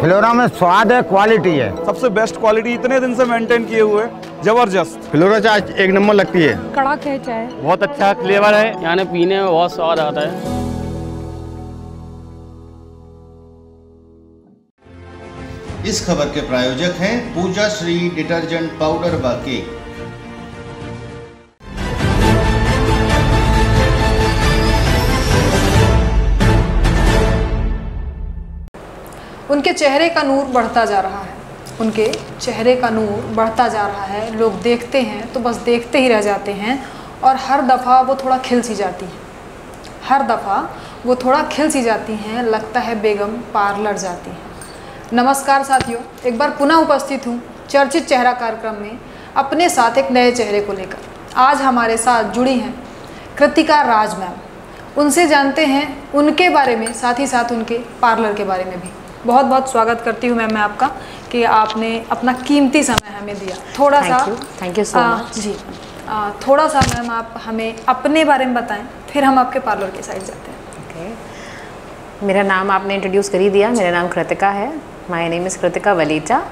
Flora में स्वाद है, क्वालिटी है, सबसे बेस्ट क्वालिटी इतने दिन से मेंटेन किए हुए, जबरदस्त। फ्लोरा चाय एक नंबर लगती है, कड़क है चाय, बहुत अच्छा फ्लेवर है, यहाँ पीने में बहुत स्वाद आता है। इस खबर के प्रायोजक हैं पूजा श्री डिटर्जेंट पाउडर व केक। उनके चेहरे का नूर बढ़ता जा रहा है, उनके चेहरे का नूर बढ़ता जा रहा है। लोग देखते हैं तो बस देखते ही रह जाते हैं और हर दफ़ा वो थोड़ा खिल सी जाती हैं, हर दफ़ा वो थोड़ा खिल सी जाती हैं, लगता है बेगम पार्लर जाती हैं। नमस्कार साथियों, एक बार पुनः उपस्थित हूँ चर्चित चेहरा कार्यक्रम में अपने साथ एक नए चेहरे को लेकर। आज हमारे साथ जुड़ी हैं कृतिका राज मैम। उनसे जानते हैं उनके बारे में, साथ ही साथ उनके पार्लर के बारे में भी। बहुत बहुत स्वागत करती हूँ मैम मैं आपका कि आपने अपना कीमती समय हमें दिया। थोड़ा सा थैंक यू सो मच जी। थोड़ा सा मैम आप हमें अपने बारे में बताएं, फिर हम आपके पार्लर की साइड जाते हैं। ओके, मेरा नाम आपने इंट्रोड्यूस कर ही दिया। मेरा नाम कृतिका है, माय नेम इज़ कृतिका वलीचा,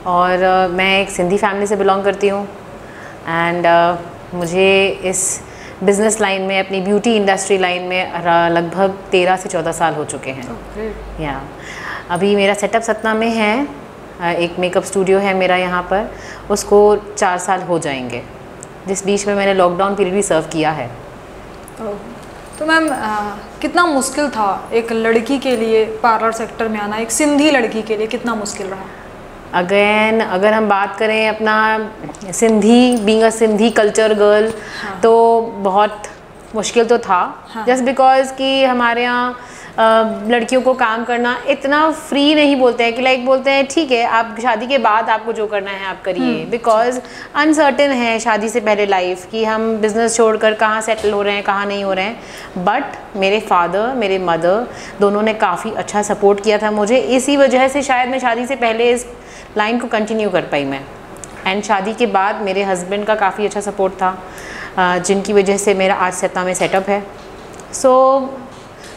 और मैं एक सिंधी फैमिली से बिलोंग करती हूँ। एंड मुझे इस बिज़नेस लाइन में, अपनी ब्यूटी इंडस्ट्री लाइन में लगभग 13 से 14 साल हो चुके हैं। या अभी मेरा सेटअप सतना में है, एक मेकअप स्टूडियो है मेरा यहाँ पर, उसको 4 साल हो जाएंगे, जिस बीच में मैंने लॉकडाउन पीरियड भी सर्व किया है। तो मैम कितना मुश्किल था एक लड़की के लिए पार्लर सेक्टर में आना, एक सिंधी लड़की के लिए कितना मुश्किल रहा? अगेन अगर हम बात करें अपना Sindhi, being a Sindhi culture girl, तो बहुत मुश्किल तो था। जस्ट बिकॉज कि हमारे यहाँ लड़कियों को काम करना इतना फ्री नहीं बोलते हैं कि लाइक बोलते हैं ठीक है आप शादी के बाद आपको जो करना है आप करिए, बिकॉज अनसर्टेन है शादी से पहले लाइफ कि हम बिज़नेस छोड़कर कहाँ सेटल हो रहे हैं कहाँ नहीं हो रहे हैं। बट मेरे फादर, मेरे मदर दोनों ने काफ़ी अच्छा सपोर्ट किया था मुझे, इसी वजह से शायद मैं शादी से पहले इस लाइन को कंटिन्यू कर पाई मैं। एंड शादी के बाद मेरे हस्बैंड का काफ़ी अच्छा सपोर्ट था, जिनकी वजह से मेरा आज सतना में सेटअप है। सो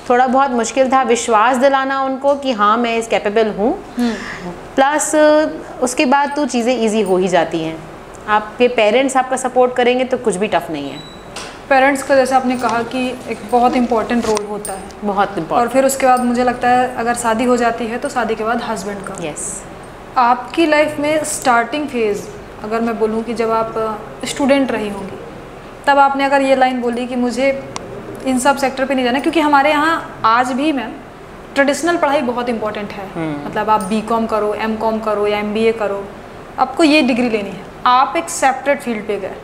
थोड़ा बहुत मुश्किल था विश्वास दिलाना उनको कि हाँ मैं इस कैपेबल हूँ। प्लस उसके बाद तो चीज़ें इजी हो ही जाती हैं। आपके पेरेंट्स आपका सपोर्ट करेंगे तो कुछ भी टफ नहीं है। पेरेंट्स का जैसे आपने कहा कि एक बहुत इंपॉर्टेंट रोल होता है, बहुत इम्पोर्टेंट। और फिर उसके बाद मुझे लगता है अगर शादी हो जाती है तो शादी के बाद हस्बैंड का। यस। आपकी लाइफ में स्टार्टिंग फेज़ अगर मैं बोलूँ कि जब आप स्टूडेंट रही होंगी, तब आपने अगर ये लाइन बोली कि मुझे इन सब सेक्टर पे नहीं जाना, क्योंकि हमारे यहाँ आज भी मैम ट्रेडिशनल पढ़ाई बहुत इंपॉर्टेंट है। मतलब आप बीकॉम करो, एमकॉम करो या एमबीए करो, आपको ये डिग्री लेनी है। आप एक सेपरेट फील्ड पे गए।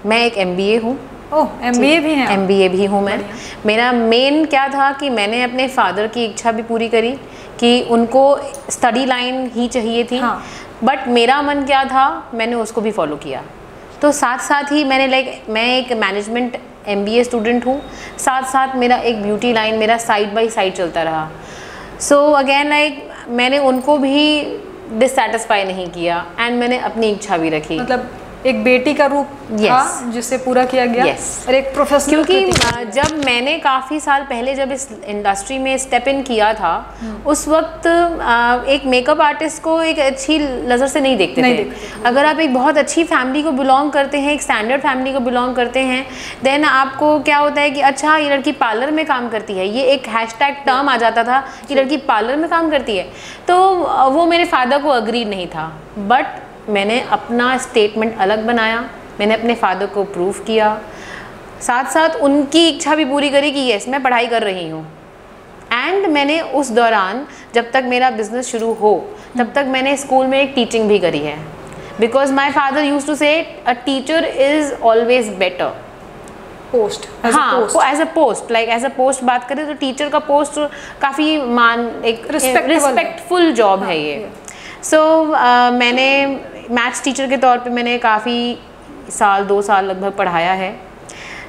मैं एक एमबीए हूँ। ओह, एमबीए भी हैं? एमबीए भी हूँ मैं। मेरा मेन क्या था कि मैंने अपने फादर की इच्छा भी पूरी करी कि उनको स्टडी लाइन ही चाहिए थी। बट मेरा मन क्या था मैंने उसको भी फॉलो किया। तो साथ साथ ही मैंने मैं एक मैनेजमेंट एमबीए स्टूडेंट हूँ, साथ साथ मेरा एक ब्यूटी लाइन मेरा साइड बाय साइड चलता रहा। सो अगेन मैंने उनको भी डिससेटिस्फाई नहीं किया एंड मैंने अपनी इच्छा भी रखी। मतलब एक बेटी का रूप था जिससे पूरा किया गया। और एक प्रोफेशनल, क्योंकि जब मैंने काफ़ी साल पहले जब इस इंडस्ट्री में स्टेप इन किया था, उस वक्त एक मेकअप आर्टिस्ट को एक अच्छी नज़र से नहीं देखते थे। अगर आप एक बहुत अच्छी फैमिली को बिलोंग करते हैं, एक स्टैंडर्ड फैमिली को बिलोंग करते हैं, देन आपको क्या होता है कि अच्छा ये लड़की पार्लर में काम करती है, ये एक हैशटैग टर्म आ जाता था कि लड़की पार्लर में काम करती है। तो वो मेरे फादर को अग्री नहीं था। बट मैंने अपना स्टेटमेंट अलग बनाया, मैंने अपने फादर को प्रूव किया, साथ साथ उनकी इच्छा भी पूरी करी कि यस मैं पढ़ाई कर रही हूँ। एंड मैंने उस दौरान जब तक मेरा बिजनेस शुरू हो तब तक मैंने स्कूल में एक टीचिंग भी करी है, because my father used to say a teacher is always better post. हाँ, as a post, like as a post बात करें तो टीचर का पोस्ट काफ़ी एक रिस्पेक्टफुल जॉब है ये। सो मैंने मैथ्स टीचर के तौर पे मैंने काफ़ी साल 2 साल लगभग पढ़ाया है।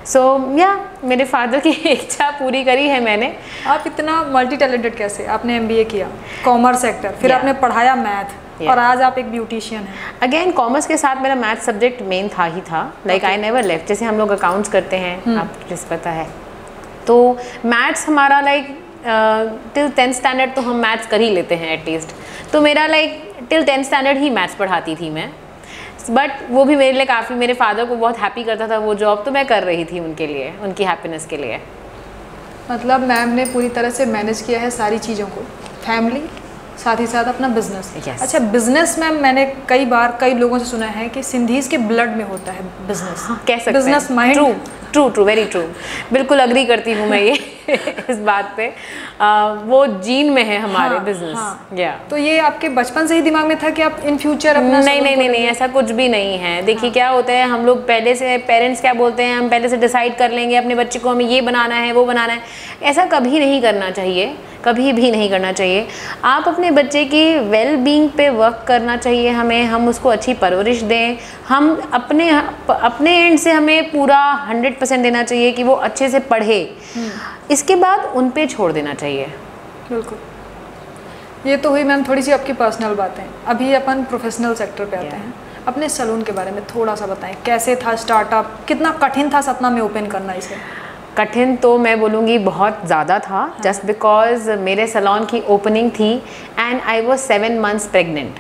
सो मेरे फादर की इच्छा पूरी करी है मैंने। आप इतना मल्टी टैलेंटेड कैसे? आपने एमबीए किया कॉमर्स सेक्टर, फिर आपने पढ़ाया मैथ, और आज आप एक ब्यूटिशियन हैं। अगेन कॉमर्स के साथ मेरा मैथ सब्जेक्ट मेन था ही था, लाइक आई नेवर लेफ्ट। जैसे हम लोग अकाउंट्स करते हैं, आपको जिस पता है, तो मैथ्स हमारा लाइक टिल 10th स्टैंडर्ड तो हम मैथ्स कर ही लेते हैं एटलीस्ट, तो मेरा लाइक टिल 10th स्टैंडर्ड ही मैथ्स पढ़ाती थी मैं, बट वो भी मेरे लिए काफ़ी, मेरे फादर को बहुत हैप्पी करता था वो जॉब, तो मैं कर रही थी उनके लिए, उनकी हैप्पीनेस के लिए। मतलब मैम ने पूरी तरह से मैनेज किया है सारी चीज़ों को, फैमिली साथ ही साथ अपना बिजनेस। Yes. अच्छा, बिजनेस मैम मैंने कई बार कई लोगों से सुना है कि सिंधीज के ब्लड में होता है बिजनेस, कह सकते हैं, business mind. True very true, बिल्कुल अग्री करती हूँ मैं ये इस बात पे, वो जीन में है हमारे बिजनेस। या तो ये आपके बचपन से ही दिमाग में था कि आप इन फ्यूचर अपना नहीं, ऐसा कुछ भी नहीं है। देखिए क्या होता है, हम लोग पहले से, पेरेंट्स क्या बोलते हैं, हम पहले से डिसाइड कर लेंगे अपने बच्चे को हमें ये बनाना है वो बनाना है, ऐसा कभी नहीं करना चाहिए, कभी भी नहीं करना चाहिए। आप अपने बच्चे की वेल बीइंग पे वर्क करना चाहिए हमें, हम उसको अच्छी परवरिश दें, हम अपने एंड से हमें पूरा 100% देना चाहिए कि वो अच्छे से पढ़े, इसके बाद उन पे छोड़ देना चाहिए। बिल्कुल। ये तो हुई मैम थोड़ी सी आपकी पर्सनल बातें। अभी अपन प्रोफेशनल सेक्टर पे आते हैं। अपने सैलून के बारे में थोड़ा सा बताएं, कैसे था स्टार्टअप, कितना कठिन था सतना में ओपन करना इसे? कठिन तो मैं बोलूँगी बहुत ज़्यादा था, जस्ट बिकॉज मेरे सैलून की ओपनिंग थी and I was 7 months pregnant.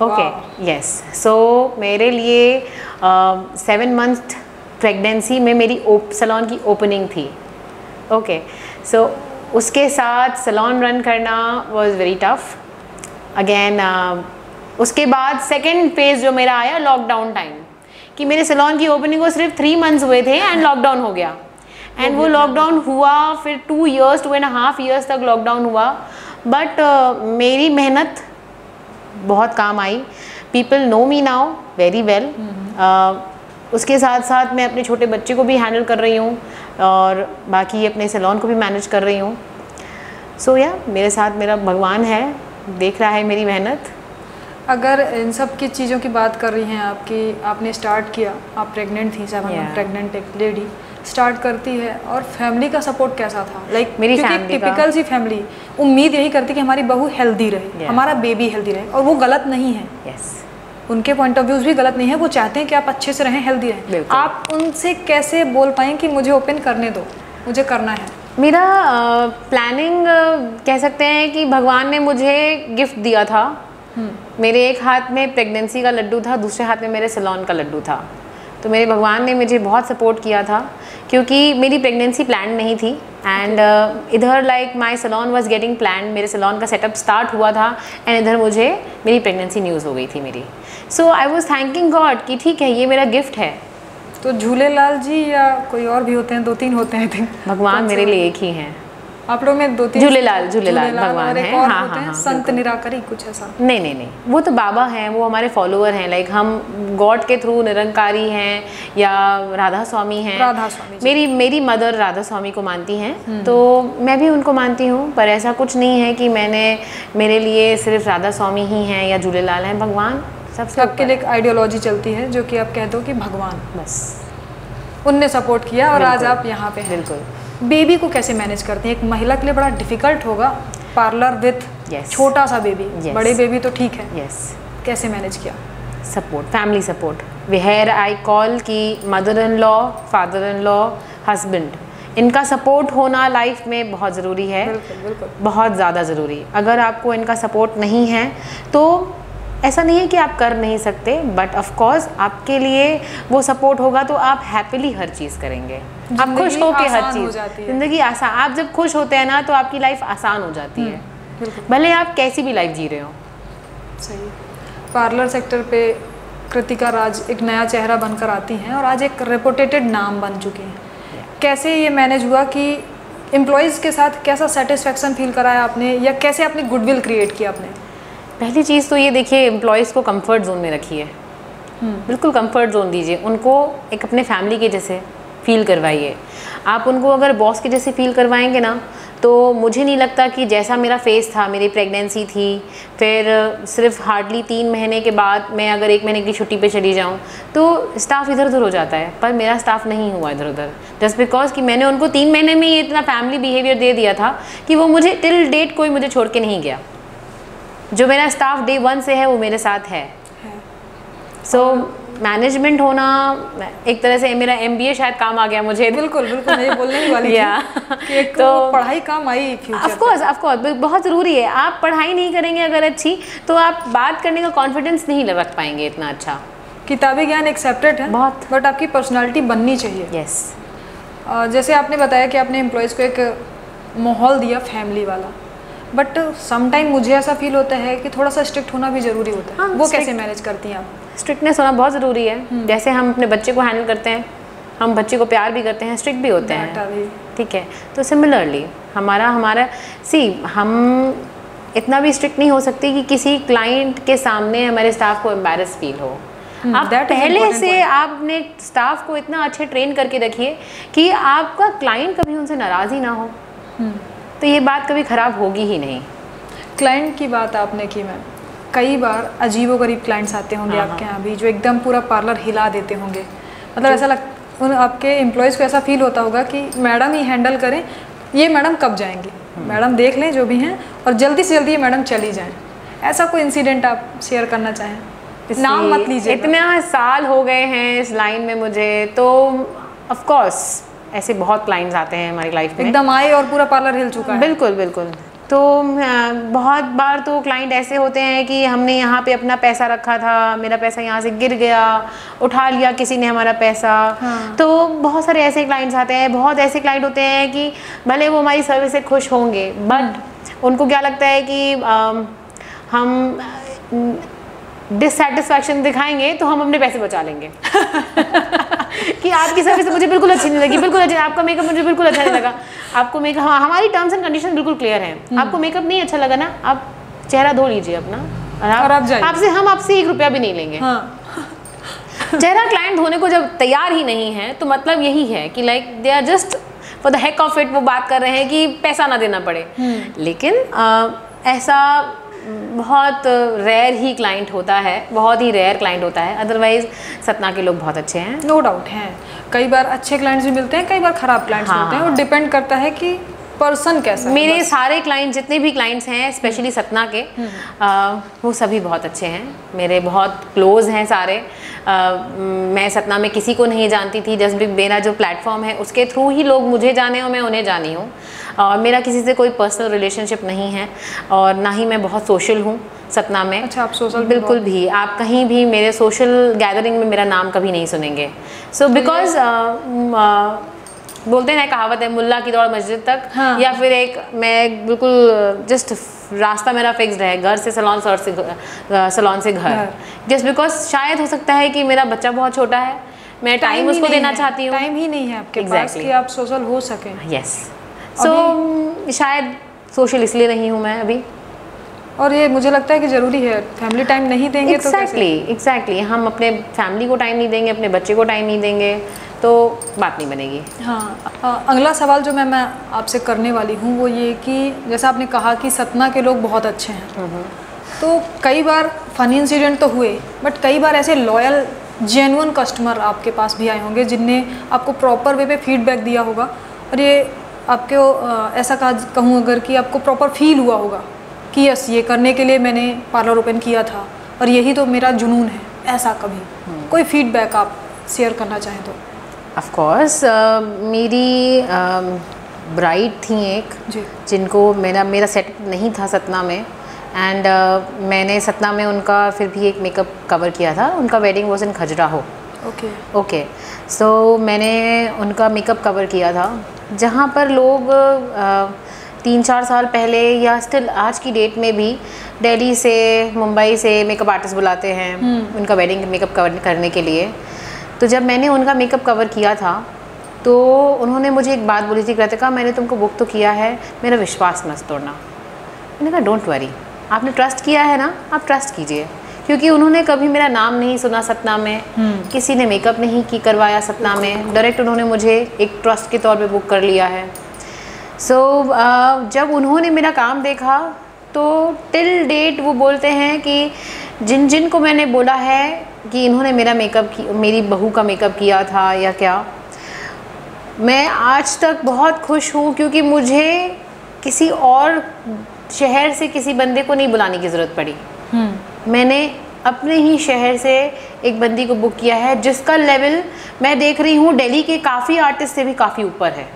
Okay, yes, so मेरे लिए 7 months प्रेगनेंसी में मेरी सैलून की ओपनिंग थी। ओके, सो उसके साथ सैलून रन करना वाज वेरी टफ अगेन। उसके बाद सेकेंड फेज़ जो मेरा आया लॉकडाउन टाइम, कि मेरे सैलून की ओपनिंग को सिर्फ 3 months हुए थे एंड लॉकडाउन हो गया, एंड वो लॉकडाउन हुआ फिर 2.5 years तक लॉकडाउन हुआ, बट मेरी मेहनत बहुत काम आई। People know me now very well. उसके साथ साथ मैं अपने छोटे बच्चे को भी हैंडल कर रही हूँ और बाकी अपने सैलून को भी मैनेज कर रही हूँ। सो या मेरे साथ मेरा भगवान है, देख रहा है मेरी मेहनत। अगर इन सब की चीज़ों की बात कर रही हैं आपकी, आपने स्टार्ट किया, आप प्रेग्नेंट थी, 7 months प्रेग्नेंट एक लेडी स्टार्ट करती है, और फैमिली का सपोर्ट कैसा था? लाइक मेरी फैमिली टिपिकल सी फैमिली उम्मीद यही करती कि हमारी बहू हेल्दी रहे, हमारा बेबी हेल्दी रहे, और वो गलत नहीं है। यस, उनके पॉइंट ऑफ व्यूज भी गलत नहीं है, वो चाहते हैं कि आप अच्छे से रहें, हेल्दी रहें। आप उनसे कैसे बोल पाएँ कि मुझे ओपन करने दो, मुझे करना है? मेरा प्लानिंग कह सकते हैं कि भगवान ने मुझे गिफ्ट दिया था। मेरे एक हाथ में प्रेगनेंसी का लड्डू था, दूसरे हाथ में मेरे सैलून का लड्डू था, तो मेरे भगवान ने मुझे बहुत सपोर्ट किया था, क्योंकि मेरी प्रेगनेंसी प्लान नहीं थी एंड इधर like my salon was getting plan, मेरे सैलून का सेटअप स्टार्ट हुआ था एंड इधर मुझे मेरी प्रेगनेंसी न्यूज़ हो गई थी मेरी। सो आई वाज थैंकिंग गॉड कि ठीक है, ये मेरा गिफ्ट है। तो झूलेलाल जी या कोई और भी होते हैं, 2-3 होते हैं? भगवान मेरे लिए एक ही हैं। आप लोग में 2-3? झूलेलाल भगवान है। हाँ, संत निराकरी कुछ ऐसा? नहीं, वो तो बाबा हैं, वो हमारे फॉलोअर हैं। लाइक हम गॉड के थ्रू निरंकारी हैं या राधा स्वामी हैं। राधा स्वामी मेरी मदर राधा स्वामी को मानती हैं, तो मैं भी उनको मानती हूँ, पर ऐसा कुछ नहीं है कि मेरे लिए सिर्फ राधा स्वामी ही हैं या झूलेलाल हैं। भगवान सबके लिए एक आइडियोलॉजी चलती है जो कि आप कह दो कि भगवान, बस उनने सपोर्ट किया और आज आप यहाँ पे हैं। बिल्कुल। बेबी को कैसे मैनेज करते हैं? एक महिला के लिए बड़ा डिफिकल्ट होगा, पार्लर विथ छोटा सा बेबी। बड़े बेबी तो ठीक है, कैसे मैनेज किया? Support, family support, where I call कि mother in law, father in law, husband, इनका सपोर्ट होना लाइफ में बहुत ज़रूरी है। बिल्कुल। बहुत ज़्यादा ज़रूरी। अगर आपको इनका सपोर्ट नहीं है तो ऐसा नहीं है कि आप कर नहीं सकते, बट ऑफ कोर्स आपके लिए वो सपोर्ट होगा तो आप हैप्पीली हर चीज़ करेंगे, आप खुश होके हर चीज़, ज़िंदगी आसान। आप जब खुश होते हैं ना तो आपकी लाइफ आसान हो जाती है, भले आप कैसी भी लाइफ जी रहे हो। सही। पार्लर सेक्टर पे कृतिका राज एक नया चेहरा बनकर आती हैं और आज एक रेपुटेटेड नाम बन चुकी हैं। कैसे ये मैनेज हुआ कि एम्प्लॉयज़ के साथ कैसा सेटिस्फेक्शन फील कराया आपने, या कैसे आपने गुडविल क्रिएट किया आपने? पहली चीज़ तो ये देखिए, एम्प्लॉयज़ को कंफर्ट जोन में रखिए, बिल्कुल कंफर्ट जोन दीजिए उनको, एक अपने फैमिली के जैसे फील करवाइए। आप उनको अगर बॉस के जैसे फील करवाएंगे ना, तो मुझे नहीं लगता कि जैसा मेरा फेस था, मेरी प्रेगनेंसी थी, फिर सिर्फ हार्डली 3 महीने के बाद मैं अगर 1 महीने की छुट्टी पे चली जाऊँ तो स्टाफ इधर उधर हो जाता है, पर मेरा स्टाफ नहीं हुआ इधर उधर, जस्ट बिकॉज कि मैंने उनको 3 महीने में ये इतना फैमिली बिहेवियर दे दिया था कि वो मुझे टिल डेट कोई मुझे छोड़ के नहीं गया। जो मेरा स्टाफ डे 1 से है वो मेरे साथ है। सो मैनेजमेंट होना एक तरह से मेरा MBA शायद काम आ गया मुझे। बिल्कुल बिल्कुल, मैं ये बोलने ही वाली थी कि एक तो पढ़ाई काम आई फ्यूचर। ऑफ कोर्स बहुत ज़रूरी है। आप पढ़ाई नहीं करेंगे अगर अच्छी, तो आप बात करने का कॉन्फिडेंस नहीं रख पाएंगे इतना अच्छा। किताबी ज्ञान एक सेपरेट है बहुत, बट आपकी पर्सनालिटी बननी चाहिए। यस। जैसे आपने बताया कि आपने एम्प्लॉयज़ को एक माहौल दिया फैमिली वाला, बट समटाइम मुझे ऐसा फील होता है कि थोड़ा सा स्ट्रिक्ट होना भी ज़रूरी होता है। हाँ, वो कैसे मैनेज करती हैं आप? स्ट्रिक्टनेस होना बहुत ज़रूरी है। जैसे हम अपने बच्चे को हैंडल करते हैं, हम बच्चे को प्यार भी करते हैं, स्ट्रिक्ट भी होते हैं, ठीक है। तो सिमिलरली हमारा हम इतना भी स्ट्रिक्ट नहीं हो सकती कि किसी क्लाइंट के सामने हमारे स्टाफ को एम्बैरस फील हो। आप पहले से आप अपने स्टाफ को इतना अच्छे ट्रेन करके रखिए कि आपका क्लाइंट कभी उनसे नाराज़ ही ना हो, तो ये बात कभी ख़राब होगी ही नहीं। क्लाइंट की बात आपने की मैम, कई बार अजीबोगरीब क्लाइंट्स आते होंगे आपके यहाँ भी, जो एकदम पूरा पार्लर हिला देते होंगे। मतलब ऐसा आपके एम्प्लॉयज़ को ऐसा फील होता होगा कि मैडम ही हैंडल करें, ये मैडम कब जाएंगी, मैडम देख लें जो भी हैं और जल्दी से जल्दी ये मैडम चली जाएं। ऐसा कोई इंसिडेंट आप शेयर करना चाहें? नाम मत लीजिए। इतना साल हो गए हैं इस लाइन में मुझे, तो ऑफ कोर्स ऐसे बहुत क्लाइंट्स आते हैं हमारी लाइफ में, एकदम आए और पूरा पार्लर हिल चुका है। बिल्कुल बिल्कुल। तो बहुत बार तो क्लाइंट ऐसे होते हैं कि हमने यहाँ पे अपना पैसा रखा था, मेरा पैसा यहाँ से गिर गया, उठा लिया किसी ने हमारा पैसा। हाँ। तो बहुत सारे ऐसे क्लाइंट्स आते हैं। बहुत ऐसे क्लाइंट होते हैं कि भले वो हमारी सर्विस से खुश होंगे, बट उनको क्या लगता है कि हम डिससेटिस्फैक्शन दिखाएंगे तो हम अपने पैसे बचा लेंगे कि आपकी सर्विस मुझे बिल्कुल अच्छी नहीं लगी, बिल्कुल अच्छी, आपका मेकअप मुझे बिल्कुल अच्छा नहीं लगा, आपको मेकअप, हाँ, हमारी टर्म्स एंड कंडीशन बिल्कुल क्लियर हैं, आपको मेकअप नहीं अच्छा लगा ना, आप चेहरा धो लीजिए अपना और आप जाइए, हम आपसे 1 रुपया भी नहीं लेंगे। हाँ। चेहरा क्लाइंट धोने को जब तैयार ही नहीं है तो मतलब यही है कि like they are just for the heck of it, वो बात कर रहे हैं कि पैसा ना देना पड़े। लेकिन ऐसा बहुत रेयर ही क्लाइंट होता है, बहुत ही रेयर क्लाइंट होता है। अदरवाइज सतना के लोग बहुत अच्छे हैं, नो डाउट हैं। कई बार अच्छे क्लाइंट्स भी मिलते हैं, कई बार ख़राब क्लाइंट्स मिलते हैं, और डिपेंड करता है कि पर्सन कैसा है। मेरे सारे क्लाइंट जितने भी क्लाइंट्स हैं स्पेशली सतना के, वो सभी बहुत अच्छे हैं, मेरे बहुत क्लोज हैं सारे। मैं सतना में किसी को नहीं जानती थी, जस्ट भी मेरा जो प्लेटफॉर्म है उसके थ्रू ही लोग मुझे जाने और मैं उन्हें जानी हूँ। और मेरा किसी से कोई पर्सनल रिलेशनशिप नहीं है और ना ही मैं बहुत सोशल हूँ सतना में। अच्छा, आप सोशल? बिल्कुल भी। आप कहीं भी मेरे सोशल गैदरिंग में मेरा नाम कभी नहीं सुनेंगे। सो बिकॉज बोलते हैं ना, कहावत है, मुल्ला की दौड़ मस्जिद तक। हाँ। या फिर मैं बिल्कुल जस्ट रास्ता मेरा फिक्स्ड है, घर से सलोन, सलोन से घर, जस्ट बिकॉज शायद हो सकता है कि मेरा बच्चा बहुत छोटा है, मैं टाइम उसको देना चाहती हूँ। टाइम ही नहीं है आपके पास कि आप सोशल हो सकें। यस। सो शायद सोशल इसलिए नहीं हूँ मैं अभी। और ये मुझे लगता है कि ज़रूरी है, फैमिली टाइम नहीं देंगे तो एग्जैक्टली हम अपने फैमिली को टाइम नहीं देंगे, अपने बच्चे को टाइम नहीं देंगे, तो बात नहीं बनेगी। हाँ। अगला सवाल जो मैं आपसे करने वाली हूँ वो ये कि जैसा आपने कहा कि सतना के लोग बहुत अच्छे हैं, तो कई बार फ़नी इंसिडेंट तो हुए, बट कई बार ऐसे लॉयल जेन्युइन कस्टमर आपके पास भी आए होंगे जिनने आपको प्रॉपर वे पे फीडबैक दिया होगा, और ये आपको ऐसा कहूँ अगर कि आपको प्रॉपर फील हुआ होगा कि यस, ये करने के लिए मैंने पार्लर ओपन किया था और यही तो मेरा जुनून है, ऐसा कभी कोई फीडबैक आप शेयर करना चाहें तो? ऑफ कोर्स मेरी ब्राइड थी एक जी, जिनको मेरा सेटअप नहीं था सतना में, एंड मैंने सतना में उनका फिर भी एक मेकअप कवर किया था। उनका wedding was in Khajuraho. Okay. So मैंने उनका मेकअप कवर किया था, जहाँ पर लोग 3-4 साल पहले या स्टिल आज की डेट में भी दिल्ली से, मुंबई से मेकअप आर्टिस्ट बुलाते हैं उनका वेडिंग मेकअप कवर करने के लिए। तो जब मैंने उनका मेकअप कवर किया था तो उन्होंने मुझे एक बात बोली थी, कृतिका मैंने तुमको बुक तो किया है, मेरा विश्वास मत तोड़ना। मैंने कहा डोंट वरी, आपने ट्रस्ट किया है ना, आप ट्रस्ट कीजिए, क्योंकि उन्होंने कभी मेरा नाम नहीं सुना सतना में, किसी ने मेकअप नहीं करवाया सतना में, डायरेक्ट उन्होंने मुझे एक ट्रस्ट के तौर पे बुक कर लिया है। सो जब उन्होंने मेरा काम देखा तो टिल डेट वो बोलते हैं कि जिन को मैंने बोला है कि इन्होंने मेरी बहू का मेकअप किया था या क्या, मैं आज तक बहुत खुश हूँ, क्योंकि मुझे किसी और शहर से किसी बंदे को नहीं बुलाने की ज़रूरत पड़ी। मैंने अपने ही शहर से एक बंदी को बुक किया है जिसका लेवल मैं देख रही हूँ दिल्ली के काफ़ी आर्टिस्ट से भी काफ़ी ऊपर है।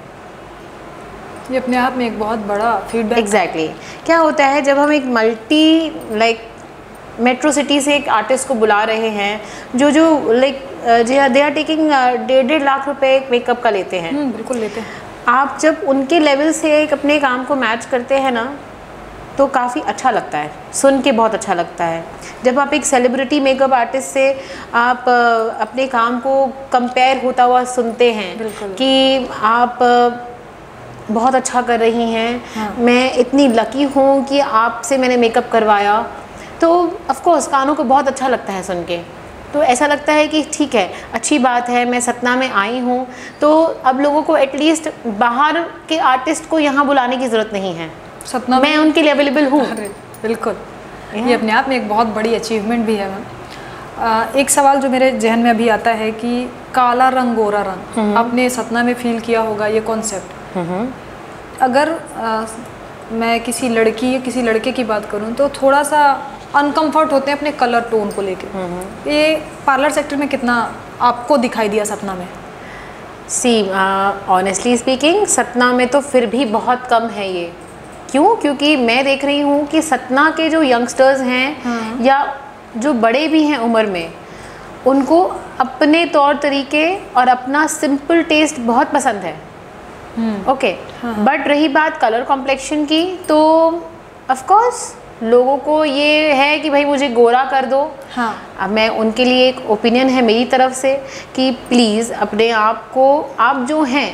ये अपने आप में एक बहुत बड़ा फीडबैक। एग्जैक्टली क्या होता है जब हम एक मल्टी मेट्रो सिटी से एक आर्टिस्ट को बुला रहे हैं जो दे आर टेकिंग 1.5 लाख रुपए एक मेकअप का लेते हैं। बिल्कुल लेते हैं। आप जब उनके लेवल से एक अपने काम को मैच करते हैं ना तो काफ़ी अच्छा लगता है, सुन के बहुत अच्छा लगता है। जब आप एक सेलिब्रिटी मेकअप आर्टिस्ट से आप अपने काम को कंपेयर होता हुआ सुनते हैं कि आप बहुत अच्छा कर रही हैं, हाँ। मैं इतनी लकी हूँ कि आपसे मैंने मेकअप करवाया, तो ऑफ कोर्स कानों को बहुत अच्छा लगता है सुन के। तो ऐसा लगता है कि ठीक है, अच्छी बात है, मैं सतना में आई हूँ तो अब लोगों को एटलीस्ट बाहर के आर्टिस्ट को यहाँ बुलाने की ज़रूरत नहीं है, सतना मैं उनके लिए अवेलेबल हूँ। बिल्कुल, ये अपने आप में एक बहुत बड़ी अचीवमेंट भी है मैम। एक सवाल जो मेरे जहन में अभी आता है कि काला रंग गोरा रंग आपने सतना में फील किया होगा ये कॉन्सेप्ट। अगर मैं किसी लड़की या किसी लड़के की बात करूं तो थोड़ा सा अनकंफर्ट होते हैं अपने कलर टोन को लेकर। ये पार्लर सेक्टर में कितना आपको दिखाई दिया सतना में? ऑनेस्टली स्पीकिंग सतना में तो फिर भी बहुत कम है ये। क्यों? क्योंकि मैं देख रही हूँ कि सतना के जो यंगस्टर्स हैं या जो बड़े भी हैं उम्र में, उनको अपने तौर तरीके और अपना सिंपल टेस्ट बहुत पसंद है। ओके, बट रही बात कलर कॉम्प्लेक्शन की तो ऑफ कोर्स लोगों को ये है कि भाई मुझे गोरा कर दो। हाँ। अब मैं उनके लिए एक ओपिनियन है मेरी तरफ से कि प्लीज़ अपने आप को, आप जो हैं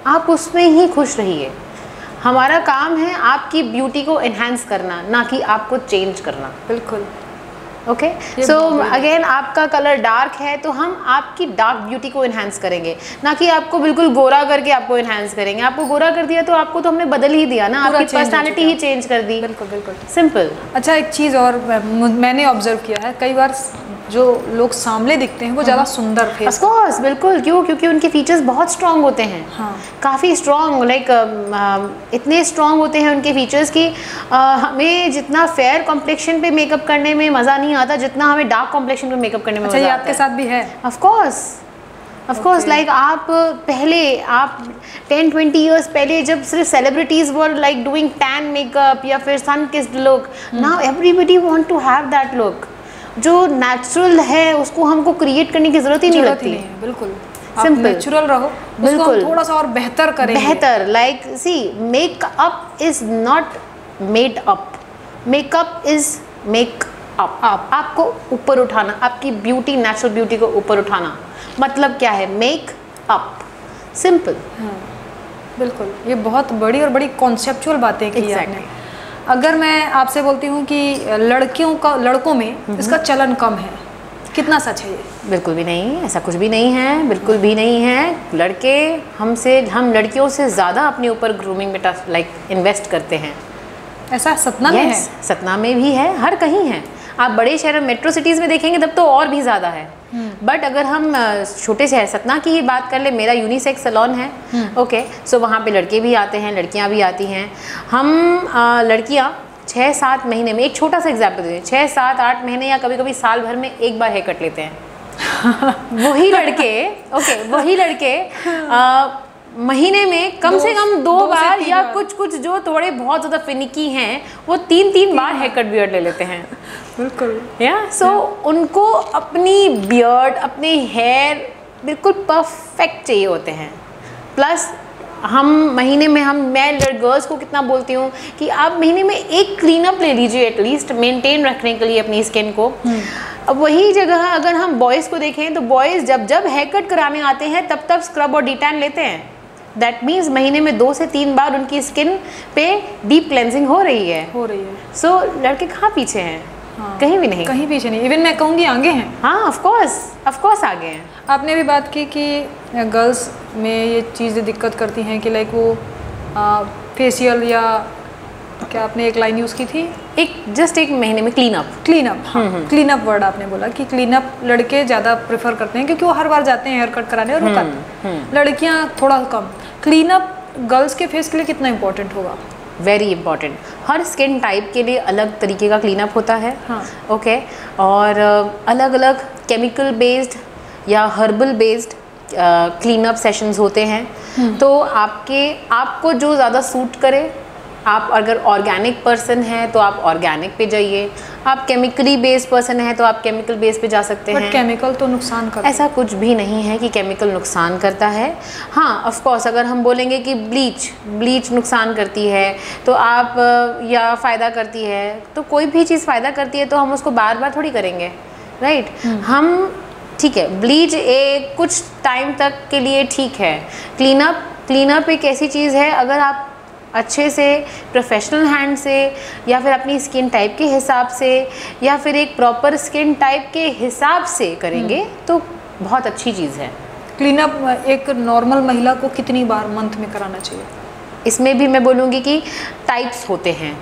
आप उसमें ही खुश रहिए। हमारा काम है आपकी ब्यूटी को एनहांस करना, ना कि आपको चेंज करना। बिल्कुल। ओके, सो अगेन आपका कलर डार्क है तो हम आपकी डार्क ब्यूटी को एनहांस करेंगे, ना कि आपको बिल्कुल गोरा करके आपको एनहांस करेंगे। आपको गोरा कर दिया तो आपको तो हमने बदल ही दिया ना, आपकी पर्सनालिटी ही चेंज कर दी। बिल्कुल बिल्कुल सिंपल। अच्छा, एक चीज़ और मैंने ऑब्जर्व किया है, कई बार जो लोग सामले दिखते हैं वो ज़्यादा सुंदर फेस। ऑफ कोर्स, बिल्कुल। क्यों? क्योंकि उनके फीचर्स बहुत स्ट्रॉन्ग होते हैं। हाँ। काफ़ी स्ट्रॉन्ग, इतने स्ट्रॉन्ग होते हैं उनके फीचर्स कि हमें जितना फेयर कॉम्प्लेक्शन पे मेकअप करने में मज़ा नहीं आता जितना हमें डार्क कॉम्प्लेक्शन पे मेकअप करने में अच्छा, मज़ा ये आता है। आपके साथ भी है? ऑफ कोर्स लाइक आप पहले आप 10-20 इयर्स पहले जब सिर्फ celebrities were like doing tan makeup या फिर sun kissed look, now everybody want to have that look. जो नेचुरल है उसको हमको क्रिएट करने की जरूरत ही नहीं लगती। बिल्कुल, सिंपल, नेचुरल रहो, बिल्कुल थोड़ा सा और बेहतर करेंगे। बेहतर, like see makeup is not made up, makeup is make up. आपको ऊपर उठाना, आपकी ब्यूटी, नेचुरल ब्यूटी को ऊपर उठाना, मतलब क्या है? Make up, simple. बिल्कुल, ये बहुत बड़ी और बड़ी कॉन्सेप्चुअल बातें की आपने। अगर मैं आपसे बोलती हूँ कि लड़कों में इसका चलन कम है, कितना सच है ये? बिल्कुल भी नहीं, ऐसा कुछ भी नहीं है, बिल्कुल भी नहीं है। लड़के हम लड़कियों से ज़्यादा अपने ऊपर ग्रूमिंग में इन्वेस्ट करते हैं। ऐसा सतना में है? सतना में भी है, हर कहीं है। आप बड़े शहर मेट्रो सिटीज़ में देखेंगे तब तो और भी ज़्यादा है। बट अगर हम छोटे शहर सतना की ही बात कर ले, मेरा यूनिसेक्स सैलून है। ओके, सो वहाँ पे लड़के भी आते हैं, लड़कियाँ भी आती हैं। हम लड़कियाँ 6-7 महीने में, एक छोटा सा एग्जाम्पल दें, 6-7-8 महीने या कभी कभी साल भर में एक बार हेयर कट लेते हैं। वही लड़के महीने में कम से कम 2 बार या कुछ जो थोड़े बहुत ज़्यादा फिनिकी हैं वो 3 बार हेयर कट बियर्ड ले लेते हैं। बिल्कुल, सो उनको अपनी बियर्ड, अपने हेयर बिल्कुल परफेक्ट चाहिए होते हैं। प्लस हम महीने में मैं गर्ल्स को कितना बोलती हूँ कि आप महीने में एक क्लीनअप ले लीजिए एटलीस्ट, मेंटेन रखने के लिए अपनी स्किन को। अब वही जगह अगर हम बॉयज़ को देखें तो बॉयज़ जब हेयर कट कराने आते हैं तब स्क्रब और डिटैन लेते हैं। दैट मीन्स महीने में 2 से 3 बार उनकी स्किन पे डीप क्लेंजिंग हो रही है। सो लड़के कहाँ पीछे हैं? हाँ, कहीं भी नहीं, कहीं पीछे नहीं। इवन मैं कहूँगी आगे हैं। हाँ, ऑफ कोर्स आगे हैं। आपने भी बात की कि गर्ल्स में ये चीज़ें दिक्कत करती हैं कि लाइक वो फेशियल या क्या आपने एक लाइन यूज़ की थी, एक महीने में क्लीनअप वर्ड आपने बोला कि क्लीनअप लड़के ज़्यादा प्रेफर करते हैं क्योंकि वो हर बार जाते हैं हेयर कट कराने और वो करते हैं। लड़कियाँ थोड़ा कम। क्लीनअप गर्ल्स के फेस के लिए कितना इम्पोर्टेंट होगा? Very important. हर स्किन टाइप के लिए अलग तरीके का क्लीनअप होता है। हाँ। ओके, और अलग अलग केमिकल बेस्ड या हर्बल बेस्ड क्लीनअप सेशंस होते हैं। तो आपको जो ज़्यादा सूट करे, आप अगर ऑर्गेनिक पर्सन हैं तो आप ऑर्गेनिक पे जाइए, आप केमिकली बेस्ड पर्सन हैं तो आप केमिकल बेस पे जा सकते हैं। बट केमिकल तो नुकसान करता है। ऐसा कुछ भी नहीं है कि केमिकल नुकसान करता है। हाँ, ऑफ कोर्स अगर हम बोलेंगे कि ब्लीच नुकसान करती है तो आप या फ़ायदा करती है, तो कोई भी चीज़ फ़ायदा करती है तो हम उसको बार बार थोड़ी करेंगे, राइट? हम ठीक है, ब्लीच एक कुछ टाइम तक के लिए ठीक है। क्लीनअप एक ऐसी चीज़ है, अगर आप अच्छे से प्रोफेशनल हैंड से या फिर अपनी स्किन टाइप के हिसाब से या फिर एक प्रॉपर स्किन टाइप के हिसाब से करेंगे तो बहुत अच्छी चीज़ है। क्लीनअप एक नॉर्मल महिला को कितनी बार मंथ में कराना चाहिए? इसमें भी मैं बोलूँगी कि टाइप्स होते हैं,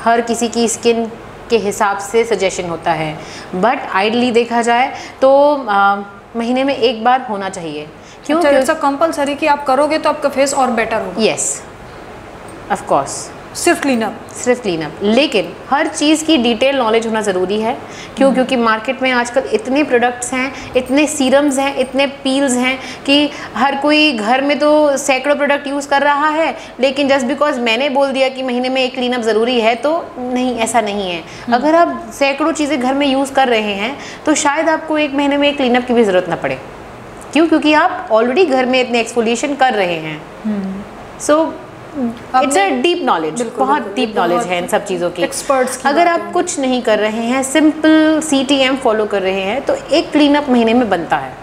हर किसी की स्किन के हिसाब से सजेशन होता है, बट आइडली देखा जाए तो महीने में एक बार होना चाहिए। क्यों? अच्छा, कंपलसरी कि आप करोगे तो आपका फेस और बेटर होगा? Yes, of course. सिर्फ क्लीनअप, लेकिन हर चीज़ की डिटेल नॉलेज होना ज़रूरी है। क्योंकि मार्केट में आजकल इतने प्रोडक्ट्स हैं, इतने सीरम्स हैं, इतने पील्स हैं कि हर कोई घर में तो सैकड़ों प्रोडक्ट यूज़ कर रहा है, लेकिन जस्ट बिकॉज मैंने बोल दिया कि महीने में एक क्लीनअप ज़रूरी है तो नहीं, ऐसा नहीं है। अगर आप सैकड़ों चीज़ें घर में यूज़ कर रहे हैं तो शायद आपको एक महीने में एक क्लीनअप की भी ज़रूरत ना पड़े। क्योंकि आप ऑलरेडी घर में इतने एक्सफोलिएशन कर रहे हैं। So it's a deep knowledge, बहुत डीप नॉलेज है इन सब चीज़ों की। एक्सपर्ट्स अगर आप कुछ नहीं कर रहे हैं, सिंपल CTM फॉलो कर रहे हैं, तो एक क्लीनअप महीने में बनता है।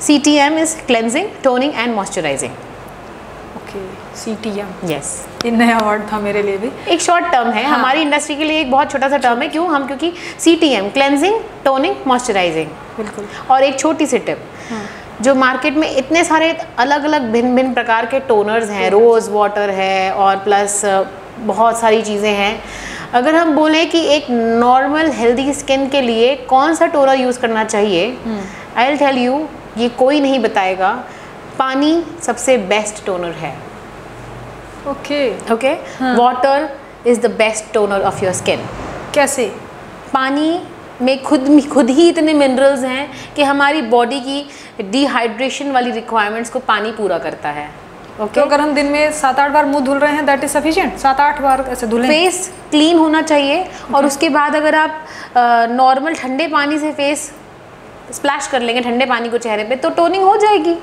CTM is cleansing, toning and moisturising. Okay, CTM, yes, ये नया वर्ड था मेरे लिए भी। एक शॉर्ट टर्म है। हाँ। हमारी इंडस्ट्री के लिए एक बहुत छोटा सा टर्म है। क्योंकि CTM क्लेंजिंग, टोनिंग, मॉइस्चराइजिंग। बिल्कुल। और एक छोटी सी टिप, जो मार्केट में इतने सारे अलग अलग भिन्न प्रकार के टोनर्स हैं, रोज़ वाटर है और प्लस बहुत सारी चीज़ें हैं। अगर हम बोलें कि एक नॉर्मल हेल्दी स्किन के लिए कौन सा टोनर यूज़ करना चाहिए, आई विल टेल यू, ये कोई नहीं बताएगा। पानी सबसे बेस्ट टोनर है। Okay, water is the best toner of your skin. कैसे? पानी में खुद ही इतने मिनरल्स हैं कि हमारी बॉडी की डिहाइड्रेशन वाली रिक्वायरमेंट्स को पानी पूरा करता है। तो अगर हम दिन में 7-8 बार मुंह धुल रहे हैं, दैट इज सफिशिएंट? 7-8 बार ऐसे धुलें? फेस क्लीन होना चाहिए। और उसके बाद अगर आप नॉर्मल ठंडे पानी से फेस स्प्लैश कर लेंगे, ठंडे पानी को चेहरे पे, तो टोनिंग हो जाएगी।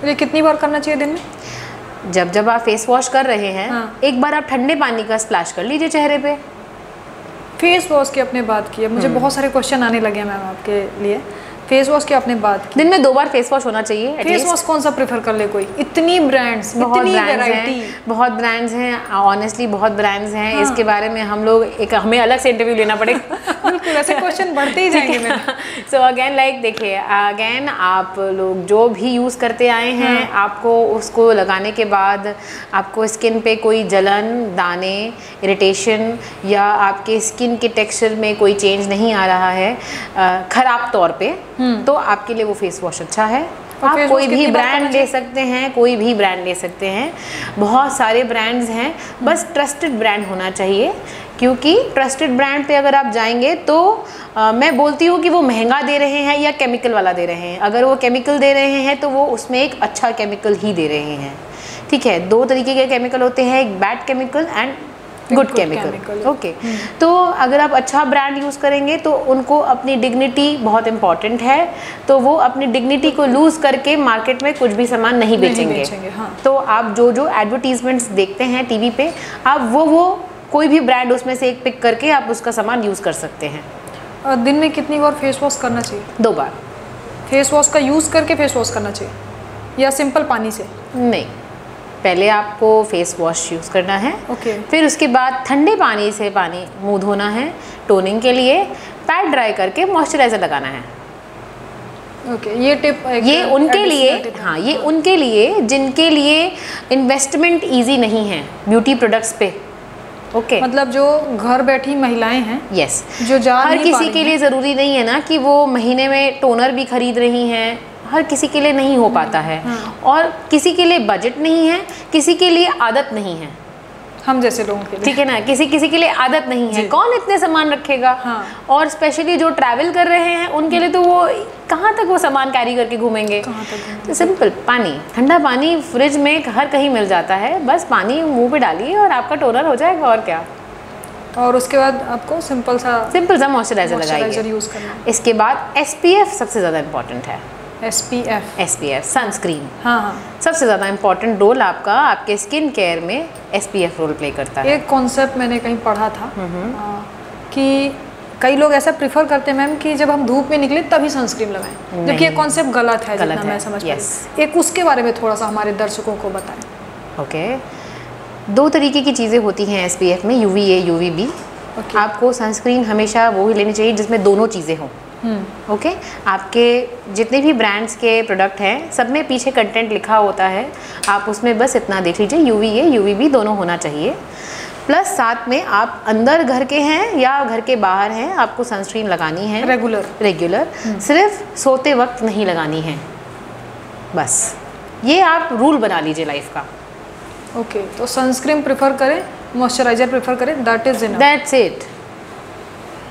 ये कितनी बार करना चाहिए दिन में? जब आप फेस वॉश कर रहे हैं, एक बार आप ठंडे पानी का स्प्लैश कर लीजिए चेहरे पे। फेस वॉश की अपने बात की है, मुझे बहुत सारे क्वेश्चन आने लगे हैं मैम आपके लिए। फेस वॉश की आपने बात की, दिन में 2 बार फेस वॉश होना चाहिए। फेस वॉश कौन सा प्रेफर कर ले कोई? इतनी ब्रांड्स, इतनी वैरायटी, बहुत ब्रांड्स हैं, ऑनेस्टली बहुत ब्रांड्स हैं। हाँ। इसके बारे में हमें अलग से इंटरव्यू लेना पड़ेगा। बिल्कुल, ऐसे क्वेश्चन बढ़ते ही जाएंगे। सो अगेन देखिए, अगेन आप लोग जो भी यूज़ करते आए हैं, आपको उसको लगाने के बाद आपको स्किन पे कोई जलन, दाने, इरिटेशन या आपके स्किन के टेक्सचर में कोई चेंज नहीं आ रहा है ख़राब तौर पे, तो आपके लिए वो फेस वॉश अच्छा है। आप कोई भी ब्रांड ले सकते हैं, कोई भी ब्रांड ले सकते हैं, बहुत सारे ब्रांड्स हैं, बस ट्रस्टेड ब्रांड होना चाहिए। क्योंकि ट्रस्टेड ब्रांड पे अगर आप जाएंगे तो मैं बोलती हूँ कि वो महंगा दे रहे हैं या केमिकल वाला दे रहे हैं। अगर वो केमिकल दे रहे हैं तो वो उसमें एक अच्छा केमिकल ही दे रहे हैं। ठीक है, 2 तरीके के केमिकल होते हैं, एक bad chemical and good chemical. Okay, तो अगर आप अच्छा ब्रांड यूज़ करेंगे तो उनको अपनी डिग्निटी बहुत इंपॉर्टेंट है, तो वो अपनी डिग्निटी को लूज़ करके मार्केट में कुछ भी सामान नहीं बेचेंगे। हाँ। तो आप जो एडवर्टीजमेंट्स देखते हैं टीवी पे, आप वो कोई भी ब्रांड उसमें से एक पिक करके आप उसका सामान यूज़ कर सकते हैं। दिन में कितनी बार फेस वॉश करना चाहिए? 2 बार। फेस वॉश का यूज़ करके फेस वॉश करना चाहिए या सिंपल पानी से? नहीं, पहले आपको फेस वॉश यूज़ करना है। फिर उसके बाद ठंडे पानी से मुंह धोना है टोनिंग के लिए, पैड ड्राई करके मॉइस्चराइज़र लगाना है। ये टिप ये उनके लिए, हाँ, ये उनके लिए जिनके लिए इन्वेस्टमेंट ईजी नहीं है ब्यूटी प्रोडक्ट्स पे। मतलब जो घर बैठी महिलाएं हैं, यस, जो हर किसी के लिए ज़रूरी नहीं है ना कि वो महीने में टोनर भी खरीद रही हैं, हर किसी के लिए नहीं हो पाता है। और किसी के लिए बजट नहीं है, किसी के लिए आदत नहीं है। हम जैसे लोगों के लिए। ठीक है ना, किसी किसी के लिए आदत नहीं है, कौन इतने सामान रखेगा। हाँ। और स्पेशली जो ट्रैवल कर रहे हैं उनके लिए तो वो कहाँ तक वो सामान कैरी करके घूमेंगे। तो सिंपल पानी, ठंडा पानी फ्रिज में हर कहीं मिल जाता है, बस पानी मुंह पे डालिए और आपका टोनर हो जाएगा। और क्या, और उसके बाद आपको सिंपल सा मॉइस्चराइजर लगाइए। यूज़ करना है। इसके बाद SPF सबसे ज़्यादा इम्पॉर्टेंट है। SPF sunscreen. हाँ हाँ, सबसे ज़्यादा इम्पॉर्टेंट रोल आपका आपके स्किन केयर में SPF रोल प्ले करता है। एक कॉन्सेप्ट मैंने कहीं पढ़ा था कि कई लोग ऐसा प्रिफर करते हैं मैम कि जब हम धूप में निकले तभी सनस्क्रीन लगाएं, जबकि ये कॉन्सेप्ट गलत है जितना मैं समझ पाई। एक उसके बारे में थोड़ा सा हमारे दर्शकों को बताएं। ओके, दो तरीके की चीज़ें होती हैं SPF में, UVA UVB। आपको सनस्क्रीन हमेशा वो ही लेनी चाहिए जिसमें दोनों चीज़ें हों। ओके, आपके जितने भी ब्रांड्स के प्रोडक्ट हैं सब में पीछे कंटेंट लिखा होता है, आप उसमें बस इतना देख लीजिए UVA UVB दोनों होना चाहिए। प्लस साथ में आप अंदर घर के हैं या घर के बाहर हैं, आपको सनस्क्रीन लगानी है रेगुलर। सिर्फ सोते वक्त नहीं लगानी है, बस ये आप रूल बना लीजिए लाइफ का। ओके, तो सनस्क्रीन प्रेफर करें, मॉइस्चराइजर प्रेफर करें, दैट्स इट।